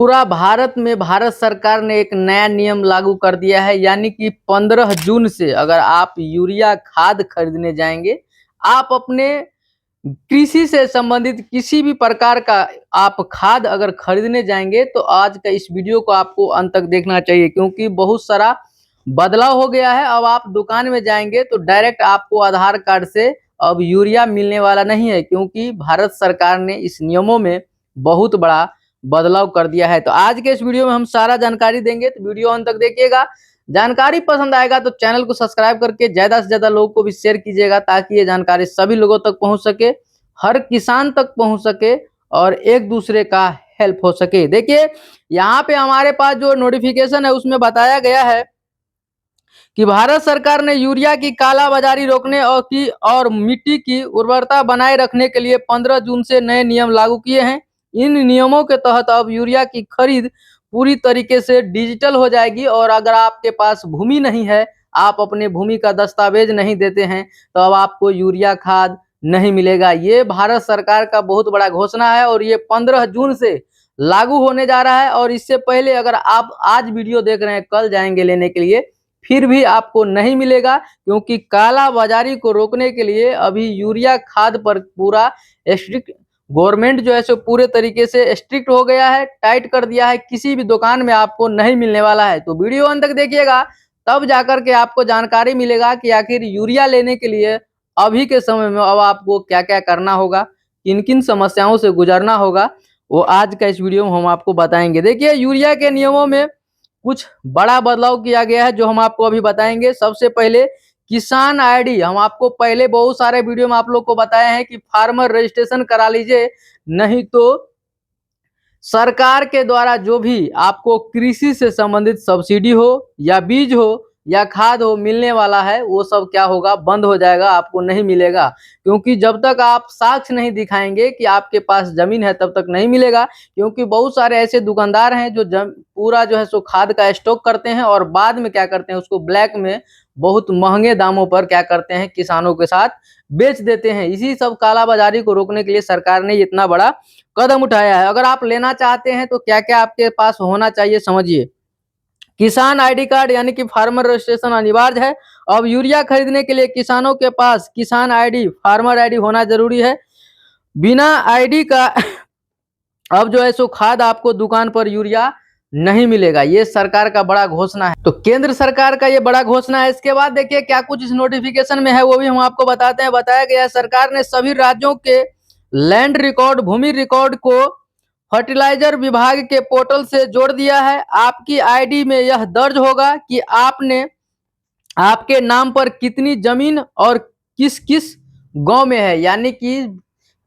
पूरा भारत में भारत सरकार ने एक नया नियम लागू कर दिया है, यानी कि 15 जून से अगर आप यूरिया खाद खरीदने जाएंगे, आप अपने कृषि से संबंधित किसी भी प्रकार का आप खाद अगर खरीदने जाएंगे तो आज का इस वीडियो को आपको अंत तक देखना चाहिए, क्योंकि बहुत सारा बदलाव हो गया है। अब आप दुकान में जाएंगे तो डायरेक्ट आपको आधार कार्ड से अब यूरिया मिलने वाला नहीं है, क्योंकि भारत सरकार ने इस नियमों में बहुत बड़ा बदलाव कर दिया है। तो आज के इस वीडियो में हम सारा जानकारी देंगे, तो वीडियो अंत तक देखिएगा। जानकारी पसंद आएगा तो चैनल को सब्सक्राइब करके ज्यादा से ज्यादा लोगों को भी शेयर कीजिएगा, ताकि ये जानकारी सभी लोगों तक पहुंच सके, हर किसान तक पहुंच सके और एक दूसरे का हेल्प हो सके। देखिए यहाँ पे हमारे पास जो नोटिफिकेशन है उसमें बताया गया है कि भारत सरकार ने यूरिया की कालाबाजारी रोकने और मिट्टी की उर्वरता बनाए रखने के लिए 15 जून से नए नियम लागू किए हैं। इन नियमों के तहत अब यूरिया की खरीद पूरी तरीके से डिजिटल हो जाएगी, और अगर आपके पास भूमि नहीं है, आप अपने भूमि का दस्तावेज नहीं देते हैं, तो अब आपको यूरिया खाद नहीं मिलेगा। ये भारत सरकार का बहुत बड़ा घोषणा है और ये 15 जून से लागू होने जा रहा है। और इससे पहले अगर आप आज वीडियो देख रहे हैं, कल जाएंगे लेने के लिए, फिर भी आपको नहीं मिलेगा, क्योंकि काला बाजारी को रोकने के लिए अभी यूरिया खाद पर पूरा स्ट्रिक्ट गवर्नमेंट जो है सो पूरे तरीके से स्ट्रिक्ट हो गया है, टाइट कर दिया है। किसी भी दुकान में आपको नहीं मिलने वाला है। तो वीडियो अंत तक देखिएगा, तब जाकर के आपको जानकारी मिलेगा कि आखिर यूरिया लेने के लिए अभी के समय में अब आपको क्या क्या करना होगा, किन किन समस्याओं से गुजरना होगा, वो आज का इस वीडियो में हम आपको बताएंगे। देखिए यूरिया के नियमों में कुछ बड़ा बदलाव किया गया है, जो हम आपको अभी बताएंगे। सबसे पहले किसान आईडी, हम आपको पहले बहुत सारे वीडियो में आप लोग को बताए हैं कि फार्मर रजिस्ट्रेशन करा लीजिए, नहीं तो सरकार के द्वारा जो भी आपको कृषि से संबंधित सब्सिडी हो या बीज हो या खाद हो मिलने वाला है, वो सब क्या होगा, बंद हो जाएगा, आपको नहीं मिलेगा। क्योंकि जब तक आप साक्ष्य नहीं दिखाएंगे कि आपके पास जमीन है, तब तक नहीं मिलेगा। क्योंकि बहुत सारे ऐसे दुकानदार हैं जो पूरा जो है सो खाद का स्टॉक करते हैं और बाद में क्या करते हैं, उसको ब्लैक में बहुत महंगे दामों पर क्या करते हैं, किसानों के साथ बेच देते हैं। इसी सब कालाबाजारी को रोकने के लिए सरकार ने इतना बड़ा कदम उठाया है। अगर आप लेना चाहते हैं तो क्या क्या आपके पास होना चाहिए, समझिए। किसान आईडी कार्ड यानी कि फार्मर रजिस्ट्रेशन अनिवार्य है। अब यूरिया खरीदने के लिए किसानों के पास किसान आईडी, फार्मर आईडी होना जरूरी है। बिना आईडी का अब जो है सो खाद आपको दुकान पर यूरिया नहीं मिलेगा। ये सरकार का बड़ा घोषणा है, तो केंद्र सरकार का ये बड़ा घोषणा है। इसके बाद देखिए क्या कुछ इस नोटिफिकेशन में है, वो भी हम आपको बताते हैं। बताया गया है सरकार ने सभी राज्यों के लैंड रिकॉर्ड, भूमि रिकॉर्ड को फर्टिलाइजर विभाग के पोर्टल से जोड़ दिया है। आपकी आईडी में यह दर्ज होगा कि आपने आपके नाम पर कितनी जमीन और किस किस गांव में है। यानी कि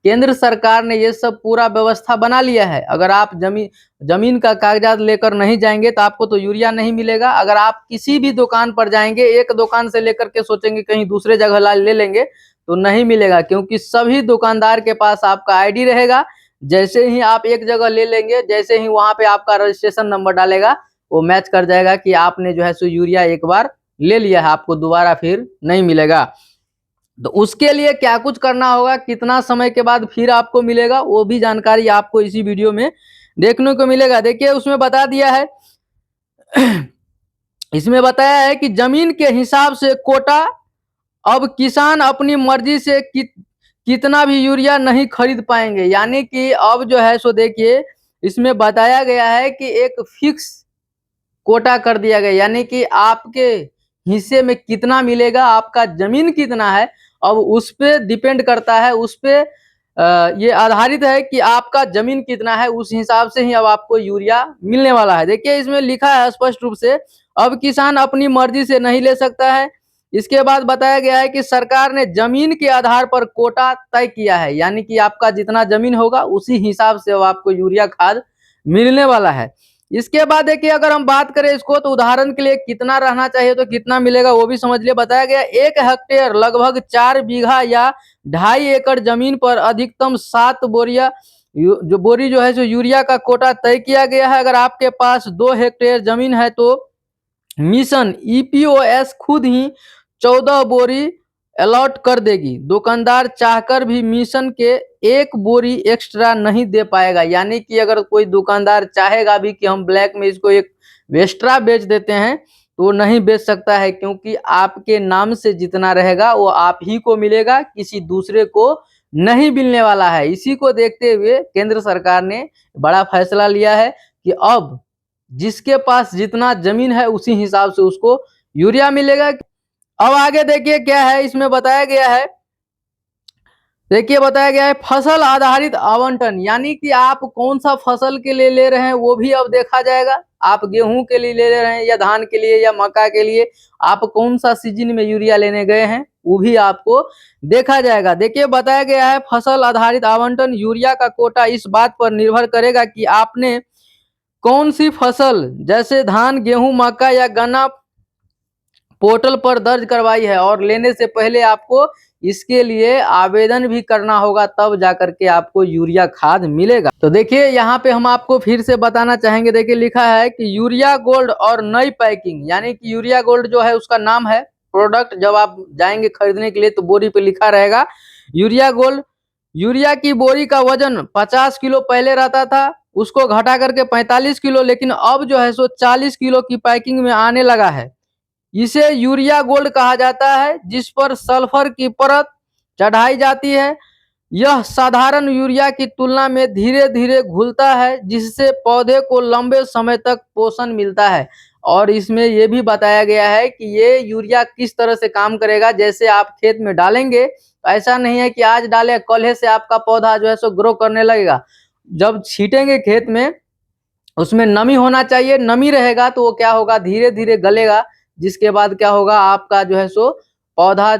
केंद्र सरकार ने ये सब पूरा व्यवस्था बना लिया है। अगर आप जमीन का कागजात लेकर नहीं जाएंगे तो आपको तो यूरिया नहीं मिलेगा। अगर आप किसी भी दुकान पर जाएंगे, एक दुकान से लेकर के सोचेंगे कहीं दूसरे जगह ले लेंगे, तो नहीं मिलेगा, क्योंकि सभी दुकानदार के पास आपका आईडी रहेगा। जैसे ही आप एक जगह ले लेंगे, जैसे ही वहां पे आपका रजिस्ट्रेशन नंबर डालेगा, वो मैच कर जाएगा कि आपने जो है सो यूरिया एक बार ले लिया है, आपको दोबारा फिर नहीं मिलेगा। तो उसके लिए क्या कुछ करना होगा, कितना समय के बाद फिर आपको मिलेगा, वो भी जानकारी आपको इसी वीडियो में देखने को मिलेगा। देखिए उसमें बता दिया है इसमें बताया है कि जमीन के हिसाब से कोटा। अब किसान अपनी मर्जी से कितना भी यूरिया नहीं खरीद पाएंगे। यानी कि अब जो है सो देखिए इसमें बताया गया है कि एक फिक्स कोटा कर दिया गया, यानी कि आपके हिस्से में कितना मिलेगा, आपका जमीन कितना है, अब उस पे डिपेंड करता है, उस पे ये आधारित है कि आपका जमीन कितना है, उस हिसाब से ही अब आपको यूरिया मिलने वाला है। देखिए इसमें लिखा है स्पष्ट रूप से, अब किसान अपनी मर्जी से नहीं ले सकता है। इसके बाद बताया गया है कि सरकार ने जमीन के आधार पर कोटा तय किया है, यानी कि आपका जितना जमीन होगा उसी हिसाब से अब आपको यूरिया खाद मिलने वाला है। इसके बाद देखिए अगर हम बात करें इसको, तो उदाहरण के लिए कितना रहना चाहिए तो कितना मिलेगा वो भी समझ लिए। बताया गया 1 हेक्टेयर लगभग 4 बीघा या 2.5 एकड़ जमीन पर अधिकतम 7 बोरिया जो बोरी जो है जो यूरिया का कोटा तय किया गया है। अगर आपके पास 2 हेक्टेयर जमीन है तो मिशन ईपीओएस खुद ही 14 बोरी अलॉट कर देगी। दुकानदार चाहकर भी मिशन के एक बोरी एक्स्ट्रा नहीं दे पाएगा। यानी कि अगर कोई दुकानदार चाहेगा भी कि हम ब्लैक में इसको एक एक्स्ट्रा बेच देते हैं तो नहीं बेच सकता है, क्योंकि आपके नाम से जितना रहेगा वो आप ही को मिलेगा, किसी दूसरे को नहीं मिलने वाला है। इसी को देखते हुए केंद्र सरकार ने बड़ा फैसला लिया है कि अब जिसके पास जितना जमीन है उसी हिसाब से उसको यूरिया मिलेगा। अब आगे देखिए क्या है इसमें बताया गया है। देखिए बताया गया है फसल आधारित आवंटन, यानी कि आप कौन सा फसल के लिए ले रहे हैं वो भी अब देखा जाएगा। आप गेहूं के लिए ले रहे हैं या धान के लिए या मक्का के लिए, आप कौन सा सीजन में यूरिया लेने गए हैं वो भी आपको देखा जाएगा। देखिए बताया गया है फसल आधारित आवंटन यूरिया का कोटा इस बात पर निर्भर करेगा कि आपने कौन सी फसल जैसे धान, गेहूं, मक्का या गन्ना पोर्टल पर दर्ज करवाई है, और लेने से पहले आपको इसके लिए आवेदन भी करना होगा, तब जाकर के आपको यूरिया खाद मिलेगा। तो देखिए यहाँ पे हम आपको फिर से बताना चाहेंगे। देखिए लिखा है कि यूरिया गोल्ड और नई पैकिंग, यानी कि यूरिया गोल्ड जो है उसका नाम है प्रोडक्ट। जब आप जाएंगे खरीदने के लिए तो बोरी पे लिखा रहेगा यूरिया गोल्ड। यूरिया की बोरी का वजन 50 किलो पहले रहता था, उसको घटा करके 45 किलो, लेकिन अब जो है सो 40 किलो की पैकिंग में आने लगा है। इसे यूरिया गोल्ड कहा जाता है, जिस पर सल्फर की परत चढ़ाई जाती है। यह साधारण यूरिया की तुलना में धीरे धीरे घुलता है, जिससे पौधे को लंबे समय तक पोषण मिलता है। और इसमें यह भी बताया गया है कि ये यूरिया किस तरह से काम करेगा। जैसे आप खेत में डालेंगे, ऐसा नहीं है कि आज डाले कल से आपका पौधा जो है सो ग्रो करने लगेगा। जब छीटेंगे खेत में, उसमें नमी होना चाहिए। नमी रहेगा तो वो क्या होगा, धीरे धीरे गलेगा, जिसके बाद क्या होगा, आपका जो है सो पौधा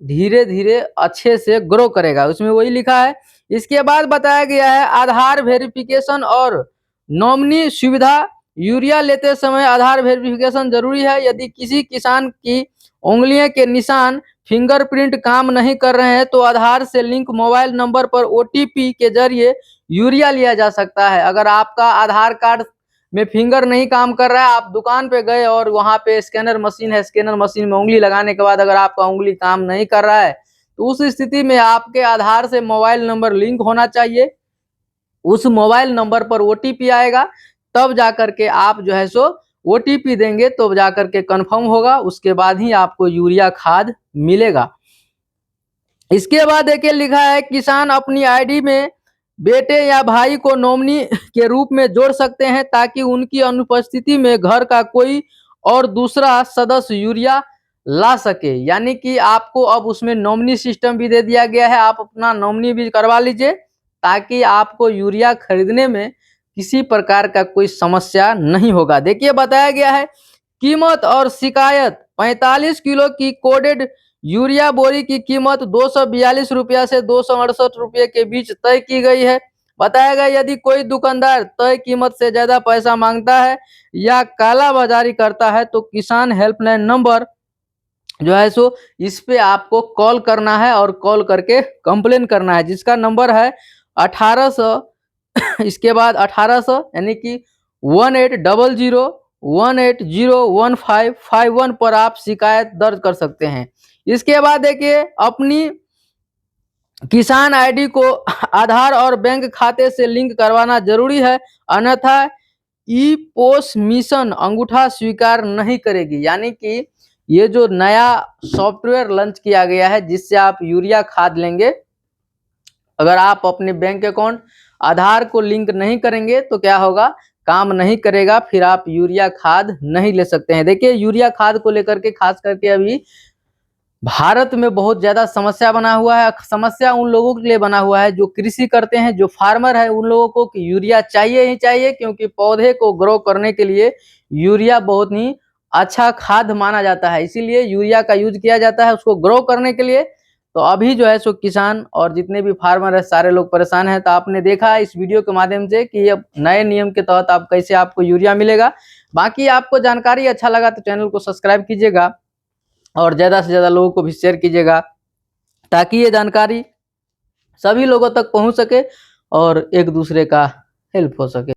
धीरे धीरे अच्छे से ग्रो करेगा। उसमें वही लिखा है। इसके बाद बताया गया है आधार वेरिफिकेशन और नॉमिनी सुविधा। यूरिया लेते समय आधार वेरिफिकेशन जरूरी है। यदि किसी किसान की उंगलियों के निशान, फिंगरप्रिंट काम नहीं कर रहे हैं तो आधार से लिंक मोबाइल नंबर पर OTP के जरिए यूरिया लिया जा सकता है। अगर आपका आधार कार्ड में फिंगर नहीं काम कर रहा है, आप दुकान पे गए और वहां पे स्कैनर मशीन है, स्कैनर मशीन में उंगली लगाने के बाद अगर आपका उंगली काम नहीं कर रहा है तो उस स्थिति में आपके आधार से मोबाइल नंबर लिंक होना चाहिए। उस मोबाइल नंबर पर OTP आएगा, तब जाकर के आप जो है सो OTP देंगे तो जाकर के कंफर्म होगा, उसके बाद ही आपको यूरिया खाद मिलेगा। इसके बाद देखिए लिखा है किसान अपनी आईडी में बेटे या भाई को नॉमिनी के रूप में जोड़ सकते हैं, ताकि उनकी अनुपस्थिति में घर का कोई और दूसरा सदस्य यूरिया ला सके। यानी कि आपको अब उसमें नॉमिनी सिस्टम भी दे दिया गया है, आप अपना नॉमिनी भी करवा लीजिए, ताकि आपको यूरिया खरीदने में किसी प्रकार का कोई समस्या नहीं होगा। देखिए बताया गया है कीमत और शिकायत। 45 किलो की कोडेड यूरिया बोरी की कीमत 242 रुपया से 268 रुपये के बीच तय की गई है। बताया गया यदि कोई दुकानदार तय कीमत से ज्यादा पैसा मांगता है या कालाबाजारी करता है तो किसान हेल्पलाइन नंबर जो है सो इस पे आपको कॉल करना है और कॉल करके कंप्लेन करना है, जिसका नंबर है 1800 इसके बाद 1800 यानी कि 1800 पर आप शिकायत दर्ज कर सकते हैं। इसके बाद देखिए अपनी किसान आईडी को आधार और बैंक खाते से लिंक करवाना जरूरी है, अन्यथा ई पोस मिशन अंगूठा स्वीकार नहीं करेगी। यानी कि ये जो नया सॉफ्टवेयर लॉन्च किया गया है जिससे आप यूरिया खाद लेंगे, अगर आप अपने बैंक अकाउंट आधार को लिंक नहीं करेंगे तो क्या होगा, काम नहीं करेगा, फिर आप यूरिया खाद नहीं ले सकते हैं। देखिए यूरिया खाद को लेकर के खास करके अभी भारत में बहुत ज्यादा समस्या बना हुआ है। समस्या उन लोगों के लिए बना हुआ है जो कृषि करते हैं, जो फार्मर है, उन लोगों को कि यूरिया चाहिए ही चाहिए, क्योंकि पौधे को ग्रो करने के लिए यूरिया बहुत ही अच्छा खाद माना जाता है, इसीलिए यूरिया का यूज किया जाता है उसको ग्रो करने के लिए। तो अभी जो है सो किसान और जितने भी फार्मर है सारे लोग परेशान हैं। तो आपने देखा इस वीडियो के माध्यम से कि अब नए नियम के तहत आप कैसे आपको यूरिया मिलेगा। बाकी आपको जानकारी अच्छा लगा तो चैनल को सब्सक्राइब कीजिएगा और ज़्यादा से ज़्यादा लोगों को भी शेयर कीजिएगा, ताकि ये जानकारी सभी लोगों तक पहुंच सके और एक दूसरे का हेल्प हो सके।